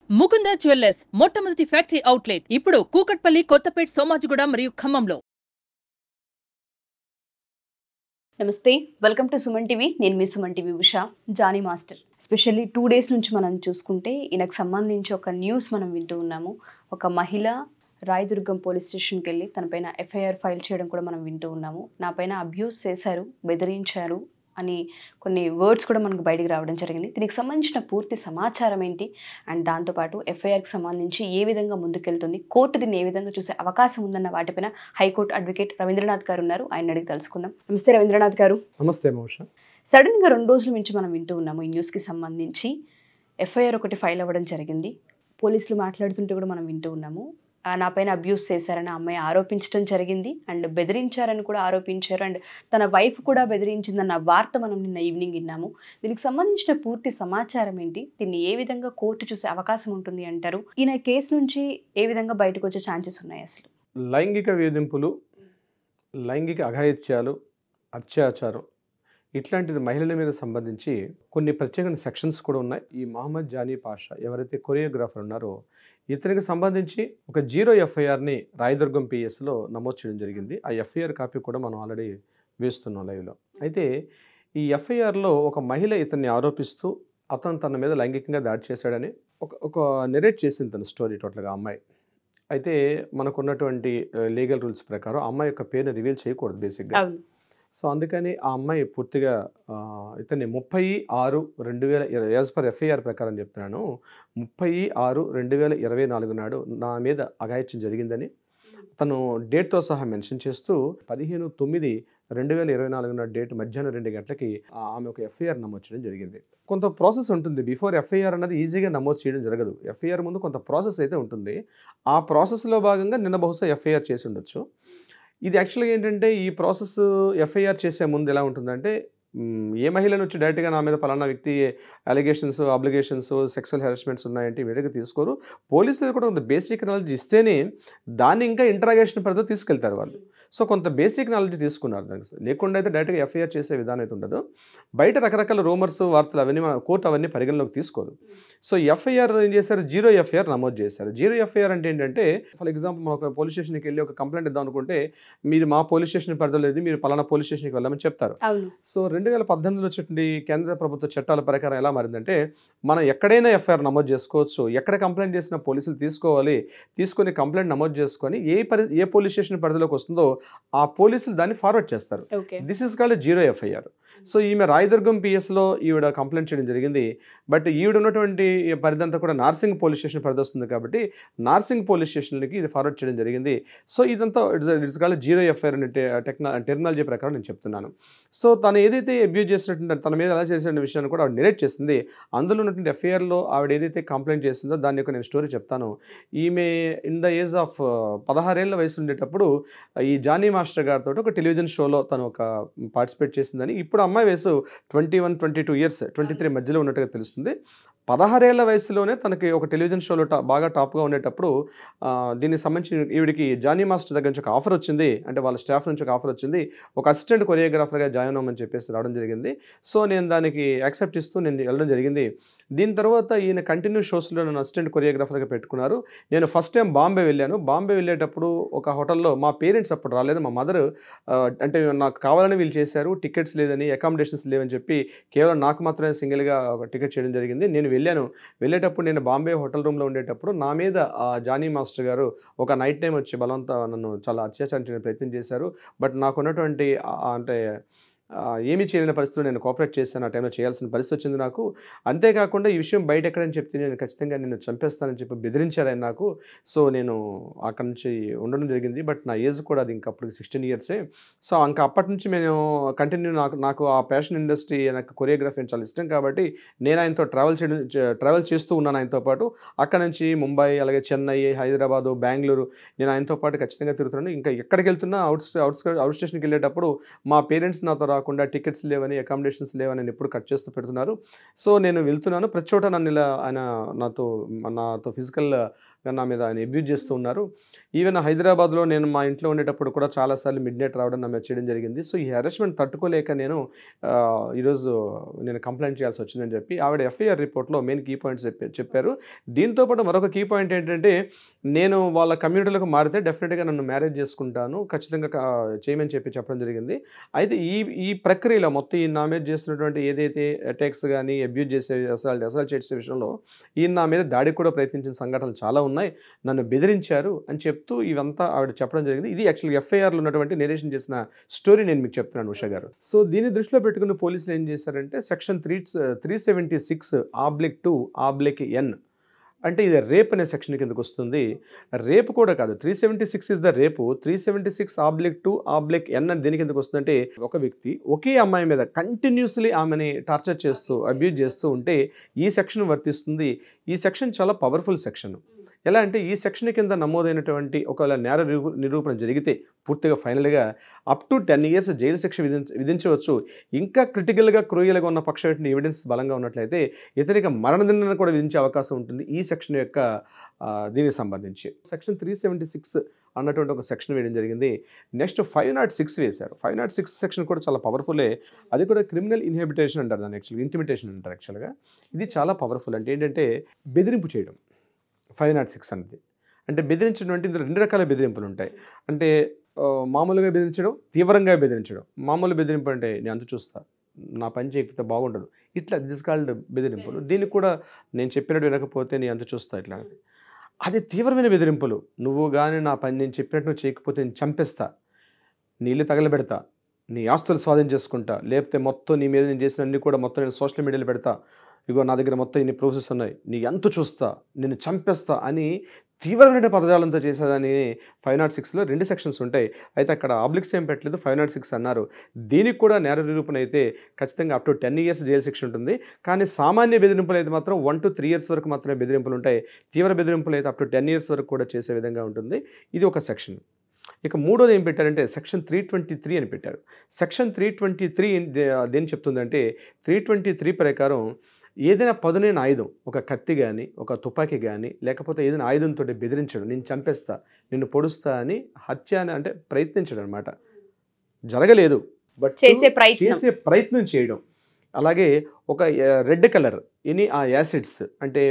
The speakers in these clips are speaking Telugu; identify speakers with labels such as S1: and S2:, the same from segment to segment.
S1: ముకుంద జ్యువెల్లర్స్ మొట్టమొదటి ఫ్యాక్టరీ అవుట్లెట్ ఇప్పుడు కూకట్పల్లి, కొత్తపేట్, సోమాజిగూడ మరియు ఖమ్మంలో.
S2: నమస్తే, వెల్కమ్ టు సుమన్ టీవీ. నేను మీ Suman TV Usha. Johnny master specially 2 days నుంచి మనం చూసుకుంటే ఈయనకు సంబంధించి ఒక న్యూస్ మనం వింటూ ఉన్నాము. ఒక మహిళ రాయదుర్గం పోలీస్ స్టేషన్కి వెళ్ళి తనపైన ఎఫ్ఐఆర్ ఫైల్ చేయడం కూడా మనం వింటూ ఉన్నాము. నా పైన అబ్యూస్ చేశారు, బెదిరించారు అని కొన్ని వర్డ్స్ కూడా మనకు బయటికి రావడం జరిగింది. దీనికి సంబంధించిన పూర్తి సమాచారం ఏంటి, అండ్ దాంతోపాటు ఎఫ్ఐఆర్కి సంబంధించి ఏ విధంగా ముందుకెళ్తుంది, కోర్టు దీన్ని ఏ విధంగా చూసే అవకాశం ఉందన్న వాటిపైన హైకోర్టు అడ్వకేట్ రవీంద్రనాథ్ గారు ఉన్నారు. ఆయన అడిగి తెలుసుకుందాం. నమస్తే రవీంద్రనాథ్ గారు.
S3: నమస్తే మోష.
S2: సడన్గా 2 రోజుల నుంచి మనం వింటూ ఉన్నాము ఈ న్యూస్కి సంబంధించి ఎఫ్ఐఆర్ ఒకటి ఫైల్ అవ్వడం జరిగింది. పోలీసులు మాట్లాడుతుంటే కూడా మనం వింటూ ఉన్నాము. నా పైన అబ్యూస్ చేశారని ఆ అమ్మాయి ఆరోపించడం జరిగింది, అండ్ బెదిరించారని కూడా ఆరోపించారు, అండ్ తన వైఫ్ కూడా బెదిరించిందన్న వార్త మనం నిన్న ఈవినింగ్ విన్నాము. దీనికి సంబంధించిన పూర్తి సమాచారం ఏంటి, దీన్ని ఏ విధంగా కోర్టు చూసే అవకాశం ఉంటుంది అంటారు, ఈయన కేసు నుంచి ఏ విధంగా బయటకు వచ్చే ఛాన్సెస్ ఉన్నాయి అసలు?
S3: లైంగిక వేధింపులు, లైంగిక అఘాయిత్యాలు, అత్యాచారం ఇట్లాంటిది మహిళల మీద సంబంధించి కొన్ని ప్రత్యేకమైన సెక్షన్స్ కూడా ఉన్నాయి. ఈ మహమ్మద్ జానీ పాషా ఎవరైతే కొరియోగ్రాఫర్ ఉన్నారో ఇతనికి సంబంధించి ఒక 0 ఎఫ్ఐఆర్ని రాయదుర్గం పిఎస్లో నమోదు చేయడం జరిగింది. ఆ ఎఫ్ఐఆర్ కాపీ కూడా మనం ఆల్రెడీ వేస్తున్నాం లైవ్లో. అయితే ఈ ఎఫ్ఐఆర్లో ఒక మహిళ ఇతన్ని ఆరోపిస్తూ అతను తన మీద లైంగికంగా దాడి చేశాడని ఒక నెరేట్ చేసింది తన స్టోరీ టోటల్గా అమ్మాయి. అయితే మనకున్నటువంటి లీగల్ రూల్స్ ప్రకారం అమ్మాయి యొక్క పేరుని రివీల్ చేయకూడదు బేసిక్గా. సో అందుకని ఆ అమ్మాయి పూర్తిగా ఇతన్ని 30/6/2020 యాజ్ పర్ ఎఫ్ఐఆర్ ప్రకారం చెప్తున్నాను, 30/6/2024 నాడు నా మీద అఘాయిత్యం జరిగిందని తను డేట్తో సహా మెన్షన్ చేస్తూ 15/9/2024 నాడు డేట్ మధ్యాహ్నం 2 గంటలకి ఆమె ఒక ఎఫ్ఐఆర్ నమోదు చేయడం జరిగింది. కొంత ప్రాసెస్ ఉంటుంది. బిఫోర్ ఎఫ్ఐఆర్ అన్నది ఈజీగా నమోదు చేయడం జరగదు. ఎఫ్ఐఆర్ ముందు కొంత ప్రాసెస్ అయితే ఉంటుంది. ఆ ప్రాసెస్లో భాగంగా నిన్న బహుశా ఎఫ్ఐఆర్ చేసి ఉండొచ్చు. ఇది యాక్చువల్గా ఏంటంటే ఈ ప్రాసెస్ ఎఫ్ఐఆర్ చేసే ముందు ఎలా ఉంటుందంటే, ఏ మహిళను వచ్చి డైరెక్ట్గా నా మీద పలానా వ్యక్తి అలిగేషన్స్, అబ్లిగేషన్స్, సెక్సువల్ హెరాస్మెంట్స్ ఉన్నాయంటే ఇమీడియట్గా తీసుకోరు. పోలీసులు కూడా కొంత బేసిక్ నాలెడ్జ్ ఇస్తేనే దాన్ని ఇంకా ఇంటరాగేషన్ పరిధిలో తీసుకెళ్తారు వాళ్ళు. సో కొంత బేసిక్ నాలెడ్జ్ తీసుకున్నారు దానికి. లేకుండా అయితే డైరెక్ట్గా ఎఫ్ఐఆర్ చేసే విధానం అయితే ఉండదు. బయట రకరకాల రూమర్స్, వార్తలు అవన్నీ కోర్టు అవన్నీ పరిగణలోకి తీసుకోదు. సో ఎఫ్ఐఆర్ ఏం చేశారు, 0 ఎఫ్ఐఆర్ నమోదు చేశారు. 0 ఎఫ్ఐఆర్ అంటే ఏంటంటే, ఫర్ ఎగ్జాంపుల్ మనం ఒక పోలీస్ స్టేషన్కి వెళ్ళి ఒక కంప్లైంట్ ఇద్దాం అనుకుంటే, మీరు మా పోలీస్ స్టేషన్ పరిధిలో లేదు, మీరు పలానా పోలీస్ స్టేషన్కి వెళ్ళమని చెప్తారు. సో 2018లో వచ్చినటువంటి కేంద్ర ప్రభుత్వ చట్టాల ప్రకారం ఎలా మారిందంటే, మనం ఎక్కడైనా ఎఫ్ఐఆర్ నమోదు చేసుకోవచ్చు. ఎక్కడ కంప్లైంట్ చేసినా పోలీసులు తీసుకొని కంప్లైంట్ నమోదు చేసుకొని ఏ పోలీస్ స్టేషన్ పరిధిలోకి వస్తుందో ఆ పోలీసులు దాన్ని ఫార్వర్డ్ చేస్తారు. This is called 0 FIR. So ఈమె రాయదుర్గం పిఎస్లో ఈవిడ కంప్లైంట్ చేయడం జరిగింది. బట్ ఈవిడ ఉన్నటువంటి పరిధంతా కూడా నార్సింగ్ పోలీస్ స్టేషన్ పరిధి వస్తుంది కాబట్టి నార్సింగ్ పోలీస్ స్టేషన్కి ఇది ఫార్వర్డ్ చేయడం జరిగింది. సో ఇదంతా ఇట్స్ కాల్డ్ 0 ఎఫ్ఐఆర్ అనే టెక్నాలజీ ప్రకారం నేను చెప్తున్నాను. సో తను ఏదైతే అబ్యూజ్ చేసినట్టు తన మీద ఎలా చేసిన విషయాన్ని కూడా ఆవిడ నెరేట్ చేసింది. అందులో ఉన్నటువంటి ఎఫ్ఐఆర్లో ఆవిడ ఏదైతే కంప్లైంట్ చేసిందో దాని యొక్క నేను స్టోరీ చెప్తాను. ఈమె ఇన్ ద ఏజ్ ఆఫ్ 16 ఏళ్ల వయసు ఉండేటప్పుడు ఈ జానీ మాస్టర్ గారితో ఒక టెలివిజన్ షోలో తను ఒక పార్టిసిపేట్ చేసిందని. ఇప్పుడు అమ్మాయి వయసు 21, 22 ఇయర్స్, 23 మధ్యలో ఉన్నట్టుగా తెలుస్తుంది. 16 ఏళ్ల వయసులోనే తనకి ఒక టెలివిజన్ షోలో బాగా టాప్గా ఉండేటప్పుడు దీనికి సంబంధించి ఈవిడికి జానీ మాస్టర్ దగ్గర నుంచి ఒక ఆఫర్ వచ్చింది. అంటే వాళ్ళ స్టాఫ్ నుంచి ఒక ఆఫర్ వచ్చింది, ఒక అసిస్టెంట్ కొరియోగ్రాఫర్గా జాయిన్ అవ్వమని చెప్పేసి రావడం జరిగింది. సో నేను దానికి యాక్సెప్ట్ ఇస్తూ నేను వెళ్ళడం జరిగింది. దీని తర్వాత ఈయన కంటిన్యూ షోస్లో నన్ను అసిస్టెంట్ కొరియోగ్రాఫర్గా పెట్టుకున్నారు. నేను ఫస్ట్ టైం బాంబే వెళ్ళాను. బాంబే వెళ్ళేటప్పుడు ఒక హోటల్లో మా పేరెంట్స్ అప్పుడు రాలేదు, మా మదర్ అంటే నాకు కావాలని వీళ్ళు చేశారు, టికెట్స్ లేదని, అకామిడేషన్స్ లేవని చెప్పి కేవలం నాకు మాత్రమే సింగిల్గా ఒక టికెట్ చేయడం జరిగింది. నేను వెళ్ళేటప్పుడు నేను బాంబే హోటల్ రూమ్లో ఉండేటప్పుడు నా మీద జానీ మాస్టర్ గారు ఒక నైట్ టైం వచ్చి నన్ను చాలా అత్యాచారం చేయడానికి ప్రయత్నం చేశారు. బట్ నాకున్నటువంటి అంటే ఏమీ చేయలేని పరిస్థితులు నేను కోఆపరేట్ చేశాను. ఆ టైంలో చేయాల్సిన పరిస్థితి వచ్చింది నాకు. అంతేకాకుండా ఈ విషయం బయట ఎక్కడని చెప్తే నేను ఖచ్చితంగా నేను చంపేస్తానని చెప్పి బెదిరించారు ఆయన నాకు. సో నేను అక్కడి నుంచి ఉండడం జరిగింది. బట్ నా ఏజ్ కూడా అది ఇంకా అప్పటికి 16 ఇయర్సే. సో ఇంకా అప్పటి నుంచి నేను కంటిన్యూ నాకు ఆ ఫ్యాషన్ ఇండస్ట్రీ, నాకు కొరియోగ్రఫీ చాలా ఇష్టం కాబట్టి నేను ఆయనతో ట్రావెల్ చేస్తూ ఉన్నాను ఆయనతో పాటు. అక్కడ నుంచి ముంబై, అలాగే చెన్నై, హైదరాబాదు, బెంగళూరు నేను ఆయనతో పాటు ఖచ్చితంగా తిరుగుతున్నాను. ఇంకా ఎక్కడికి వెళ్తున్నా అవుట్ స్టేషన్కి వెళ్ళేటప్పుడు మా పేరెంట్స్ నాతో రాకుండా టికెట్స్ లేవని, అకామిడేషన్స్ లేవని నేను ఎప్పుడు కట్ చేస్తూ పెడుతున్నారు. సో నేను వెళ్తున్నాను, ప్రతి చోట నన్ను ఇలా ఆయన నాతో ఫిజికల్గా నా మీద ఆయన అబ్యూజ్ చేస్తూ ఉన్నారు. ఈవెన్ హైదరాబాద్లో నేను మా ఇంట్లో ఉండేటప్పుడు కూడా చాలాసార్లు మిడ్ నైట్ రావడం నా మీద చేయడం జరిగింది. సో ఈ హెరాస్మెంట్ తట్టుకోలేక ఈరోజు నేను కంప్లైంట్ చేయాల్సి వచ్చిందని చెప్పి ఆవిడ ఎఫ్ఐఆర్ రిపోర్ట్లో మెయిన్ కీ పాయింట్స్ చెప్పారు. దీంతోపాటు మరొక కీ పాయింట్ ఏంటంటే, నేను వాళ్ళ కమ్యూనిటీలకు మారితే డెఫినెట్గా నన్ను మ్యారేజ్ చేసుకుంటాను, ఖచ్చితంగా చేయమని చెప్పడం జరిగింది. అయితే ఈ ప్రక్రియలో మొత్తం ఈ నా మీద చేస్తున్నటువంటి ఏదైతే అటాక్స్ కానీ, అబ్యూజ్ చేసే అసాల్ట్ చేసే విషయంలో ఈయన నా మీద దాడికి కూడా ప్రయత్నించిన సంఘటనలు చాలా ఉన్నాయి, నన్ను బెదిరించారు అని చెప్తూ ఇవంతా ఆవిడ చెప్పడం జరిగింది. ఇది యాక్చువల్గా ఎఫ్ఐఆర్లో ఉన్నటువంటి నేరేషన్ చేసిన స్టోరీ నేను మీకు చెప్తున్నాను ఉషా గారు. సో దీన్ని దృష్టిలో పెట్టుకుని పోలీసులు ఏం చేశారంటే సెక్షన్ 376(2)(n) అంటే ఇది రేప్ అనే సెక్షన్ కిందకు వస్తుంది. రేపు కూడా కాదు, 376 ఇస్ ద రేపు, 376(2)(n) అని దేని కిందకు వస్తుందంటే, ఒక వ్యక్తి ఒకే అమ్మాయి మీద కంటిన్యూస్లీ ఆమెని టార్చర్ చేస్తూ అబ్యూజ్ చేస్తూ ఉంటే ఈ సెక్షన్ వర్తిస్తుంది. ఈ సెక్షన్ చాలా పవర్ఫుల్ సెక్షన్. ఎలా అంటే ఈ సెక్షన్ కింద నమోదైనటువంటి ఒకవేళ నేర నిరూపణ జరిగితే పూర్తిగా ఫైనల్గా అప్ టు 10 years జైలు శిక్ష విధించవచ్చు. ఇంకా క్రిటికల్గా క్రూయల్గా ఉన్న పక్షమైన ఎవిడెన్స్ బలంగా ఉన్నట్లయితే ఇతనికి మరణదండన కూడా విధించే అవకాశం ఉంటుంది ఈ సెక్షన్ యొక్క దీనికి సంబంధించి. సెక్షన్ 376 అన్నటువంటి ఒక సెక్షన్ వేయడం జరిగింది. నెక్స్ట్ 506 వేశారు. 506 సెక్షన్ కూడా చాలా పవర్ఫుల్లే. అది కూడా క్రిమినల్ ఇన్హిబిటేషన్ అంటారు దాన్ని, యాక్చువల్గా ఇంటిమిటేషన్ అంటారు యాక్చువల్గా. ఇది చాలా పవర్ఫుల్. అంటే ఏంటంటే బెదిరింపు చేయడం. 506 అనేది అంటే బెదిరించడం అంటే ఇందులో 2 రకాల బెదిరింపులు ఉంటాయి. అంటే మామూలుగా బెదిరించడం, తీవ్రంగా బెదిరించడం. మామూలు బెదిరింపు అంటే నేను అంత చూస్తా, నా పని చేయకపోతే బాగుండదు, ఇట్లా దిస్ కాల్డ్ బెదిరింపులు. దీనికి కూడా నేను చెప్పినట్టు వినకపోతే నీ అంత చూస్తా ఇట్లా. అది తీవ్రమైన బెదిరింపులు. నువ్వు కానీ నా పని నేను చెప్పినట్టు చేయకపోతే నేను చంపేస్తా, నీ ఇల్లు తగలబెడతా, నీ ఆస్తులు స్వాధీనం చేసుకుంటా, లేకపోతే మొత్తం నీ మీద నేను చేసిన అన్ని కూడా మొత్తం నేను సోషల్ మీడియాలో పెడతా, ఇగో నా దగ్గర మొత్తం ఇన్ని ప్రూఫ్స్ ఉన్నాయి, నీ ఎంత చూస్తా, నిన్ను చంపేస్తా అని తీవ్రమైన పదజాలంతో చేసేదని 506లో 2 సెక్షన్స్ ఉంటాయి. అయితే అక్కడ ఆబ్లిక్స్ ఏం పెట్టలేదు, 506 అన్నారు. దీనికి కూడా నేర నిరూపణ అయితే ఖచ్చితంగా అప్ టు 10 years జైలు శిక్ష ఉంటుంది. కానీ సామాన్య బెదిరింపులు అయితే మాత్రం 1 to 3 years వరకు మాత్రమే బెదిరింపులు ఉంటాయి. తీవ్ర బెదిరింపులు అయితే అప్ టు 10 years వరకు కూడా చేసే విధంగా ఉంటుంది. ఇది ఒక సెక్షన్. ఇక మూడోది ఏం పెట్టారంటే సెక్షన్ 323 అని పెట్టారు. సెక్షన్ 323 దేని చెప్తుందంటే 323 ప్రకారం ఏదైనా పదునైన ఆయుధం, ఒక కత్తి కానీ, ఒక తుపాకీ కానీ, లేకపోతే ఏదైనా ఆయుధంతో బెదిరించడం, నేను చంపేస్తా, నిన్ను పొడుస్తా అని హత్య అని అంటే ప్రయత్నించడం అనమాట. జరగలేదు బట్ చేసే ప్రయత్నం చేయడం. అలాగే ఒక రెడ్ కలర్ ఆ యాసిడ్స్ అంటే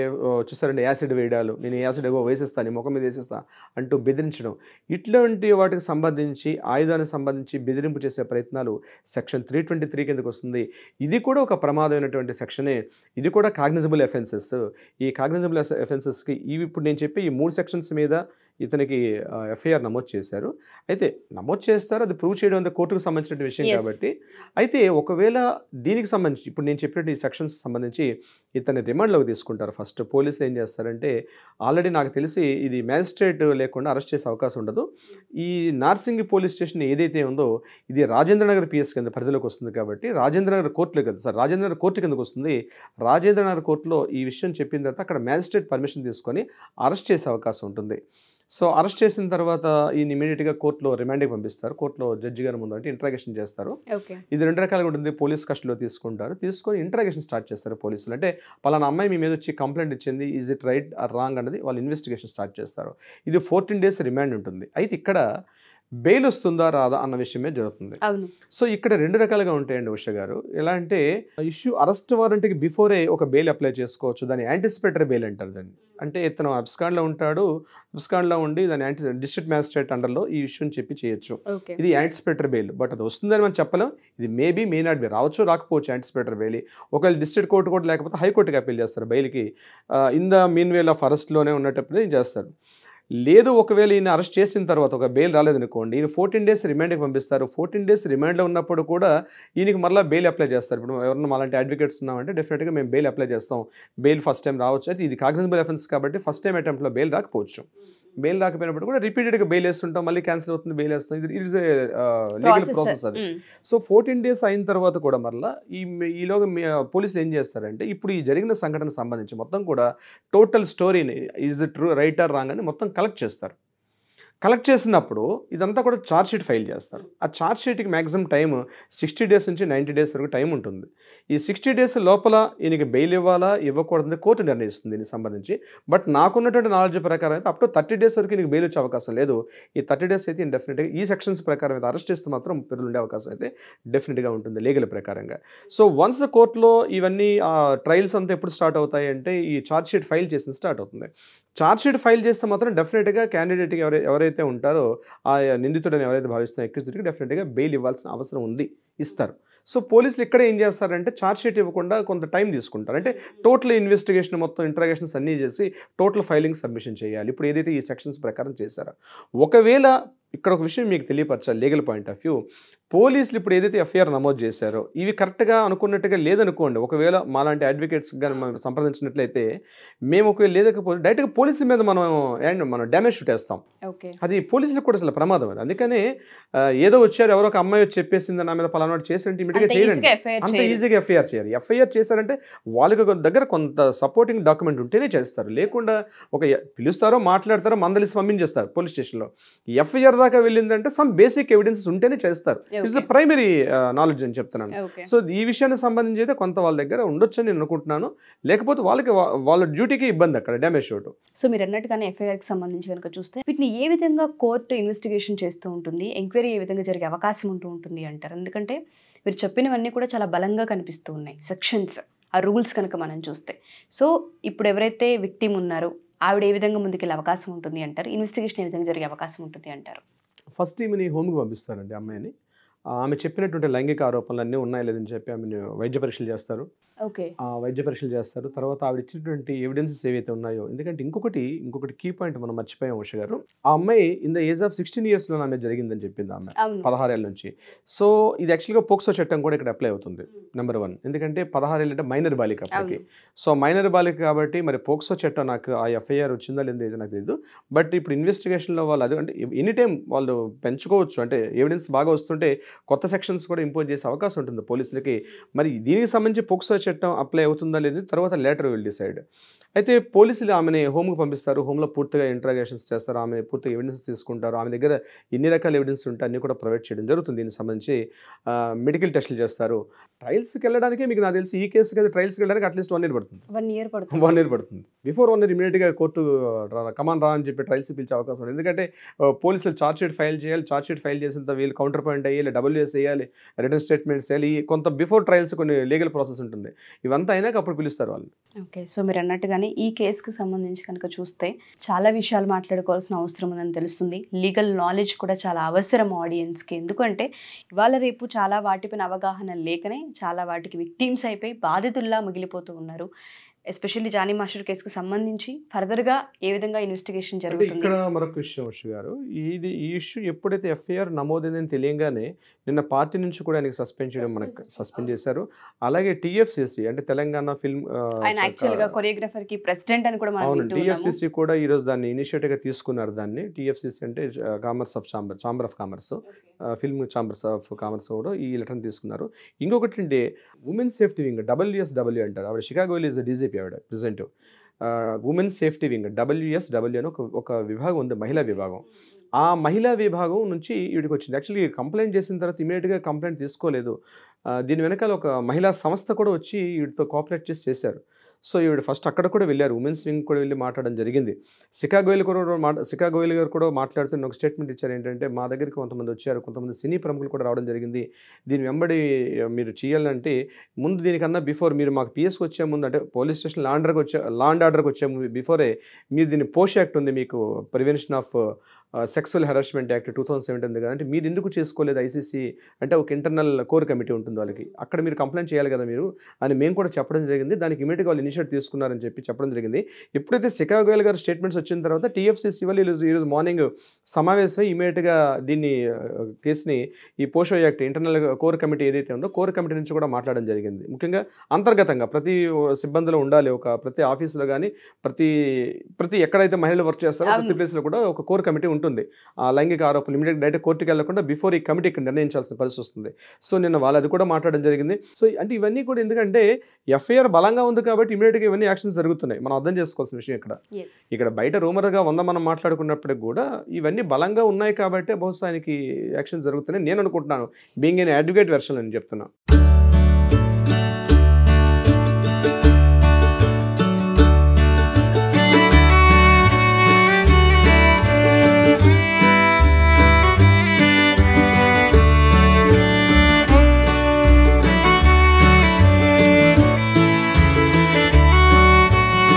S3: చూసారండి, యాసిడ్ వేయడాలు, నేను యాసిడ్ ఏవో వేసేస్తాను, ముఖం మీద వేసేస్తా అంటూ బెదిరించడం, ఇట్లాంటి వాటికి సంబంధించి ఆయుధానికి సంబంధించి బెదిరింపు చేసే ప్రయత్నాలు సెక్షన్ 323 కిందకు వస్తుంది. ఇది కూడా ఒక ప్రమాదమైనటువంటి సెక్షనే. ఇది కూడా కాగ్నిజబుల్ అఫెన్సెస్. ఈ కాగ్నిజబుల్ అఫెన్సెస్కి ఇప్పుడు నేను చెప్పే ఈ 3 సెక్షన్స్ మీద ఇతనికి ఎఫ్ఐఆర్ నమోదు చేశారు. అయితే నమోదు చేస్తారు, అది ప్రూవ్ చేయడం అంతా కోర్టుకు సంబంధించిన విషయం కాబట్టి. అయితే ఒకవేళ దీనికి సంబంధించి ఇప్పుడు నేను చెప్పినట్టు ఈ సెక్షన్స్ సంబంధించి ఇతన్ని రిమాండ్లోకి తీసుకుంటారు. ఫస్ట్ పోలీసులు ఏం చేస్తారంటే, ఆల్రెడీ నాకు తెలిసి ఇది మ్యాజిస్ట్రేట్ లేకుండా అరెస్ట్ చేసే అవకాశం ఉండదు. ఈ నార్సింగి పోలీస్ స్టేషన్ ఏదైతే ఉందో ఇది రాజేంద్రనగర్ పిఎస్ కింద పరిధిలోకి వస్తుంది కాబట్టి రాజేంద్రనగర్ కోర్టులో కదా సార్, రాజేంద్రనగర్ కోర్టు కిందకు వస్తుంది. రాజేంద్రనగర్ కోర్టులో ఈ విషయం చెప్పిన తర్వాత అక్కడ మ్యాజిస్ట్రేట్ పర్మిషన్ తీసుకొని అరెస్ట్ చేసే అవకాశం ఉంటుంది. సో అరెస్ట్ చేసిన తర్వాత ఈయన ఇమీడియట్గా కోర్టులో రిమాండ్కి పంపిస్తారు. కోర్టులో జడ్జి గారి ముందు అంటే ఇంట్రాగేషన్ చేస్తారు. ఇది 2 రకాలుగా ఉంటుంది. పోలీస్ కస్టడీలో తీసుకొని ఇంట్రాగేషన్ స్టార్ట్ చేస్తారు పోలీసులు. అంటే పలానా అమ్మాయి మీ మీద వచ్చి కంప్లైంట్ ఇచ్చింది, is it right are wrong అన్నది వాళ్ళు ఇన్వెస్టిగేషన్ స్టార్ట్ చేస్తారు. ఇది 14 days రిమాండ్ ఉంటుంది. అయితే ఇక్కడ బెయిల్ వస్తుందా రాదా అన్న విషయమే జరుగుతుంది. సో ఇక్కడ 2 రకాలుగా ఉంటాయండి ఉష గారు. ఎలా అంటే ఇష్యూ అరెస్ట్ వారెంట్కి బిఫోరే ఒక బెయిల్ అప్లై చేసుకోవచ్చు. దాన్ని యాంటిసిపేటరీ బెయిల్ అంటారు దాన్ని. అంటే ఇతను అబ్స్కాండ్లో ఉంటాడు, అబ్స్కాండ్లో ఉండి దాన్ని డిస్ట్రిక్ట్ మ్యాజిస్ట్రేట్ అండర్లో ఈ విషయం చెప్పి చేయొచ్చు. ఇది యాంటిసిపేటరీ బెయిల్. బట్ అది వస్తుందని మనం చెప్పలేం. ఇది మేబీ మే నాట్ బి, రావచ్చు రాకపోవచ్చు యాంటిసిపేటరీ బెయిల్. ఒకవేళ డిస్ట్రిక్ట్ కోర్టు కూడా లేకపోతే హైకోర్టుకి అప్పీల్ చేస్తారు బెయిల్కి. In the meanwhile of అరెస్ట్లోనే ఉన్నటప్పుడు ఏం చేస్తారు. లేదు ఒకవేళ ఈయన అరెస్ట్ చేసిన తర్వాత ఒక బెయిల్ రాలేదనుకోండి, ఈయన 14 days రిమాండ్కి పంపిస్తారు. 14 days రిమాండ్లో ఉన్నప్పుడు కూడా ఈయనకి మళ్ళీ బెయిల్ అప్లై చేస్తారు. ఇప్పుడు ఎవరన్నా అలాంటి అడ్వకేట్స్ ఉన్నామంటే డెఫినెట్గా మేము బెయిల్ అప్లై చేస్తాం. బెయిల్ ఫస్ట్ టైం రావచ్చు. అయితే ఇది కాగ్నిజబుల్ అఫెన్స్ కాబట్టి ఫస్ట్ టైం అటెంప్ట్లో బెయిల్ రాకపోవచ్చు. బెయిల్ రాకపోయినప్పుడు కూడా రిపీటెడ్గా బెయిల్ వేస్తుంటాం, మళ్ళీ క్యాన్సిల్ అవుతుంది, బెయిల్ వేస్తాం. ఇది it is a legal process అది. సో 14 days అయిన తర్వాత కూడా మళ్ళీ ఈలోగా పోలీసులు ఏం చేస్తారంటే ఇప్పుడు ఈ జరిగిన సంఘటనకు సంబంధించి మొత్తం కూడా టోటల్ స్టోరీని is it true right are wrong అని మొత్తం కలెక్ట్ చేస్తారు. కలెక్ట్ చేసినప్పుడు ఇదంతా కూడా ఛార్జ్ షీట్ ఫైల్ చేస్తారు. ఆ ఛార్జ్ షీట్కి మ్యాక్సిమం టైం 60 డేస్ నుంచి 90 డేస్ వరకు టైం ఉంటుంది. ఈ 60 డేస్ లోపల ఈయనకి బెయిల్ ఇవ్వాలా ఇవ్వకూడదని కోర్టు నిర్ణయిస్తుంది దీనికి సంబంధించి. బట్ నాకున్నటువంటి నాలెడ్జ్ ప్రకారం అయితే అప్ టు 30 డేస్ వరకు నీకు బెయిల్ వచ్చే అవకాశం లేదు. ఈ 30 డేస్ అయితే డెఫినెట్గా ఈ సెక్షన్స్ ప్రకారం అయితే అరెస్ట్ చేస్తే మాత్రం పిల్లలు ఉండే అవకాశం అయితే డెఫినెట్గా ఉంటుంది లీగల్ ప్రకారంగా. సో వన్స్ కోర్టులో ఇవన్నీ ట్రయల్స్ అంతా ఎప్పుడు స్టార్ట్ అవుతాయి అంటే ఈ ఛార్జ్ షీట్ ఫైల్ చేసిన స్టార్ట్ అవుతుంది. ఛార్జ్ షీట్ ఫైల్ చేస్తే మాత్రం డెఫినెట్గా క్యాండిడేట్కి ఎవరైతే ఉంటారో ఆ నిందితుడని ఎవరైతే భావిస్తున్నారో అక్యూజ్డ్కి డెఫినెట్గా బెయిల్ ఇవ్వాల్సిన అవసరం ఉంది, ఇస్తారు. సో పోలీసులు ఇక్కడ ఏం చేస్తారంటే ఛార్జ్ షీట్ ఇవ్వకుండా కొంత టైం తీసుకుంటారు. అంటే టోటల్ ఇన్వెస్టిగేషన్ మొత్తం ఇంట్రాగేషన్స్ అన్నీ చేసి టోటల్ ఫైలింగ్ సబ్మిషన్ చేయాలి. ఇప్పుడు ఏదైతే ఈ సెక్షన్స్ ప్రకారం చేశారో, ఒకవేళ ఇక్కడ ఒక విషయం మీకు తెలియపరచాలి లీగల్ పాయింట్ ఆఫ్ వ్యూ. పోలీసులు ఇప్పుడు ఏదైతే ఎఫ్ఐఆర్ నమోదు చేశారో ఇవి కరెక్ట్గా అనుకున్నట్టుగా లేదనుకోండి, ఒకవేళ మాలాంటి అడ్వకేట్స్ కానీ మనం సంప్రదించినట్లయితే మేము ఒకవేళ లేకపోతే డైరెక్ట్గా పోలీసుల మీద మనం డ్యామేజ్ చుట్టేస్తాం. అది పోలీసులకు కూడా అసలు ప్రమాదం. అది అందుకనే ఏదో వచ్చారు ఎవరో ఒక అమ్మాయి వచ్చి చెప్పేసింది నా మీద పలానా చేసినట్టు ఇమీడియట్గా చేయండి, అంత ఈజీగా ఎఫ్ఐఆర్ చేయాలి. ఎఫ్ఐఆర్ చేశారంటే వాళ్ళకి దగ్గర కొంత సపోర్టింగ్ డాక్యుమెంట్ ఉంటేనే చేస్తారు, లేకుండా ఒక పిలుస్తారో మాట్లాడతారో మందలిసి పంపించేస్తారు పోలీస్ స్టేషన్లో. ఎఫ్ఐఆర్ దాకా వెళ్ళిందంటే సమ్ బేసిక్ ఎవిడెన్సెస్ ఉంటేనే చేస్తారు. ఇట్స్ ప్రైమరీ నాలెడ్జ్ అని చెప్తున్నాను. సో ఈ విషయానికి సంబంధించి అయితే కొంత వాళ్ళ దగ్గర ఉండొచ్చని నేను అనుకుంటున్నాను, లేకపోతే వాళ్ళ డ్యూటీకి ఇబ్బంది అక్కడ డ్యామేజ్ షోటు.
S2: సో మీరు అన్నట్టుగానే ఎఫ్ఐఆర్కి సంబంధించి కనుక చూస్తే వీటిని ఏ విధంగా కోర్టు ఇన్వెస్టిగేషన్ చేస్తూ ఉంటుంది, ఎంక్వైరీ ఏ విధంగా జరిగే అవకాశం ఉంటుంది అంటారు? ఎందుకంటే మీరు చెప్పినవన్నీ కూడా చాలా బలంగా కనిపిస్తూ ఉన్నాయి సెక్షన్స్, ఆ రూల్స్ కనుక మనం చూస్తే. సో ఇప్పుడు ఎవరైతే విక్టిమ్ ఉన్నారో ఆవిడ ఏ విధంగా ముందుకెళ్ళే అవకాశం ఉంటుంది అంటారు, ఇన్వెస్టిగేషన్ ఏ విధంగా జరిగే అవకాశం ఉంటుంది అంటారు?
S3: ఫస్ట్ ఈమెని హోమ్కి పంపిస్తారండి అమ్మాయిని. ఆమె చెప్పినటువంటి లైంగిక ఆరోపణలు అన్నీ ఉన్నాయా లేదని చెప్పి ఆమెను వైద్య పరీక్షలు చేస్తారు. వైద్య పరీక్షలు చేస్తారు. తర్వాత ఆవిడ ఇచ్చినటువంటి ఎవిడెన్సెస్ ఏవైతే ఉన్నాయో, ఎందుకంటే ఇంకొకటి కీ పాయింట్ మనం మర్చిపోయాం ఉష గారు. ఆ అమ్మాయి ఇన్ ద ఏజ్ ఆఫ్ 16 yearsలో ఆమె జరిగిందని చెప్పింది ఆమె 16 ఏళ్ళ నుంచి. సో ఇది యాక్చువల్గా పోక్సో చట్టం కూడా ఇక్కడ అప్లై అవుతుంది నెంబర్ 1, ఎందుకంటే 16 ఏళ్ళు అంటే మైనర్ బాలిక అప్పటికి. సో మైనర్ బాలిక కాబట్టి మరి పోక్సో చట్టం నాకు ఆ ఎఫ్ఐఆర్ వచ్చిందా లేదా నాకు తెలియదు. బట్ ఇప్పుడు ఇన్వెస్టిగేషన్లో వాళ్ళు అది అంటే ఎనీ టైం వాళ్ళు పెంచుకోవచ్చు, అంటే ఎవిడెన్స్ బాగా వస్తుంటే కొత్త సెక్షన్స్ కూడా ఇంపోజ్ చేసే అవకాశం ఉంటుంది పోలీసులకి. మరి దీనికి సంబంధించి పోక్సో చట్టం అప్లై అవుతుందా లేదు తర్వాత లేటర్ విల్ డిసైడ్. అయితే పోలీసులు ఆమెని హోమ్కి పంపిస్తారు. హోమ్లో పూర్తిగా ఇంట్రాగేషన్స్ చేస్తారు, ఆమె పూర్తిగా ఎవిడెన్స్ తీసుకుంటారు. ఆమె దగ్గర ఎన్ని రకాల ఎవిడెన్స్ ఉంటే అన్నీ కూడా ప్రొవైడ్ చేయడం జరుగుతుంది. దీనికి సంబంధించి మెడికల్ టెస్టులు చేస్తారు. ట్రయల్స్కి వెళ్ళడానికి మీకు నాకు తెలిసి ఈ కేసుకి అయితే ట్రయల్స్కి వెళ్ళడానికి అట్లీస్ట్ 1 year పడుతుంది. 1 year పడుతుంది. బిఫోర్ 1 year ఇమీడియట్గా కోర్టు కమాన్ రా అని చెప్పి ట్రయల్స్ పిలిచే అవకాశం ఉంది. ఎందుకంటే పోలీసులు ఛార్జ్ షీట్ ఫైల్ చేయాలి, ఛార్జ్ షీట్ ఫైల్ చేసిన వీళ్ళు కౌంటర్ పాయింట్ అయ్యాలి, WS వేయాలి, రిటర్న్ స్టేట్మెంట్స్ వేయాలి, కొంత బిఫోర్ ట్రయల్స్ కొన్ని లీగల్ ప్రాసెస్ ఉంటుంది. ఇవంతా అయినాక అప్పుడు పిలుస్తారు వాళ్ళు.
S2: ఓకే, సో మీరు అన్నట్టుగానే ఈ కేసుకి సంబంధించి కనుక చూస్తే చాలా విషయాలు మాట్లాడుకోవాల్సిన అవసరం ఉందని తెలుస్తుంది. లీగల్ నాలెడ్జ్ కూడా చాలా అవసరం ఆడియన్స్కి. ఎందుకంటే ఇవాళ రేపు చాలా వాటిపైన అవగాహన లేకనే చాలా వాటికి విక్టిమ్స్ అయిపోయి బాధితుల్లా మిగిలిపోతూ ఉన్నారు. ఎస్పెషల్లీ జానీ మాస్టర్ కేసుకి సంబంధించి ఫర్దర్గా ఏ విధంగా ఇన్వెస్టిగేషన్ జరుగుతుంది?
S3: ఇక్కడ మరొక విషయం వర్ష గారు, ఈ ఇష్యూ ఎప్పుడైతే ఎఫ్ఐఆర్ నమోదైందని తెలియగానే నిన్న పార్టీ నుంచి కూడా ఆయనకి సస్పెండ్ చేశారు. అలాగే TFCC అంటే తెలంగాణ ఫిల్మ్
S2: కొరియోగ్రాఫర్ కి ప్రెసిడెంట్ అని కూడా
S3: అవును, TFCC కూడా ఈరోజు దాన్ని ఇనిషియేటివ్గా తీసుకున్నారు. దాన్ని TFCC అంటే chamber of commerce, film chambers of commerce కూడా ఈ లెటర్ని తీసుకున్నారు. ఇంకొకటి అంటే ఉమెన్ సేఫ్టీ వింగ్ WSW అంటారు. ఆవిడ షికాగోలో ఈజ్ DGP ఆవిడ president. Women safety wing WSW అని ఒక విభాగం ఉంది, మహిళా విభాగం. ఆ మహిళా విభాగం నుంచి వీడికి వచ్చింది. యాక్చువల్లీ కంప్లైంట్ చేసిన తర్వాత ఇమీడియట్గా కంప్లైంట్ తీసుకోలేదు. దీని వెనకాల ఒక మహిళా సంస్థ కూడా వచ్చి వీటితో కోఆపరేట్ చేశారు. సో ఈవిడ ఫస్ట్ అక్కడ కూడా వెళ్ళారు, ఉమెన్స్ వింగ్ కూడా వెళ్ళి మాట్లాడడం జరిగింది. సికాగోయల్ గారు కూడా మాట్లాడుతున్న ఒక స్టేట్మెంట్ ఇచ్చారు. ఏంటంటే మా దగ్గరికి కొంతమంది వచ్చారు, కొంతమంది సినీ ప్రముఖులు కూడా రావడం జరిగింది. దీని వెంబడి మీరు చేయాలంటే ముందు దీనికన్నా బిఫోర్ మీరు మాకు పిఎస్కి వచ్చే ముందు, అంటే పోలీస్ స్టేషన్ లా అండ్ ఆర్డర్కి వచ్చే బిఫోరే మీరు దీన్ని పోష్ యాక్ట్ ఉంది, మీకు prevention of sexual harassment act 2017 ఉంది కదా, అంటే మీరు ఎందుకు చేసుకోలేదు ICC అంటే ఒక ఇంటర్నల్ కోర్ కమిటీ ఉంటుంది వాళ్ళకి, అక్కడ మీరు కంప్లైంట్ చేయాలి కదా మీరు అని మేము కూడా చెప్పడం జరిగింది. దానికి ఇమీడియట్గా వాళ్ళు ఇనిషియేట్ తీసుకున్నారని చెప్పడం జరిగింది. ఎప్పుడైతే సికాగోయల్ గారు స్టేట్మెంట్స్ వచ్చిన తర్వాత TFCC వాళ్ళు ఈరోజు మార్నింగ్ సమావేశమై ఇమీడియట్గా దీన్ని కేసుని ఈ పోషో యాక్ట్ ఇంటర్నల్ కోర్ కమిటీ ఏదైతే ఉందో కోర్ కమిటీ నుంచి కూడా మాట్లాడడం జరిగింది. ముఖ్యంగా అంతర్గతంగా ప్రతి సిబ్బందిలో ఉండాలి, ప్రతి ఆఫీసులో కానీ ప్రతి ఎక్కడైతే మహిళలు వర్క్ చేస్తారో ప్రతి ప్లేస్లో కూడా ఒక కోర్ కమిటీ ఉంటుంది. ఉంటుంది. ఆ లైంగిక ఆరోపణలు ఇమీడియట్ డైరెక్ట్ కోర్టుకి వెళ్లకుండా బిఫోర్ ఈ కమిటీకి నిర్ణయించాల్సిన పరిస్థితి వస్తుంది. సో నిన్న వాళ్ళు అది కూడా మాట్లాడడం జరిగింది. సో అంటే ఇవన్నీ కూడా ఎందుకంటే ఎఫ్ఐఆర్ బలంగా ఉంది కాబట్టి ఇమీడియట్గా ఇవన్నీ యాక్షన్స్ జరుగుతున్నాయి. మనం అర్థం చేసుకోవాల్సిన విషయం ఇక్కడ బయట రూమర్గా మనం మాట్లాడుకున్నప్పటికి కూడా ఇవన్నీ బలంగా ఉన్నాయి కాబట్టి బహుశా ఆయనకి యాక్షన్ జరుగుతున్నాయి నేను అనుకుంటున్నాను. బీయింగ్ ఎన్ అడ్వకేట్ వెర్షన్ అని చెప్తున్నా.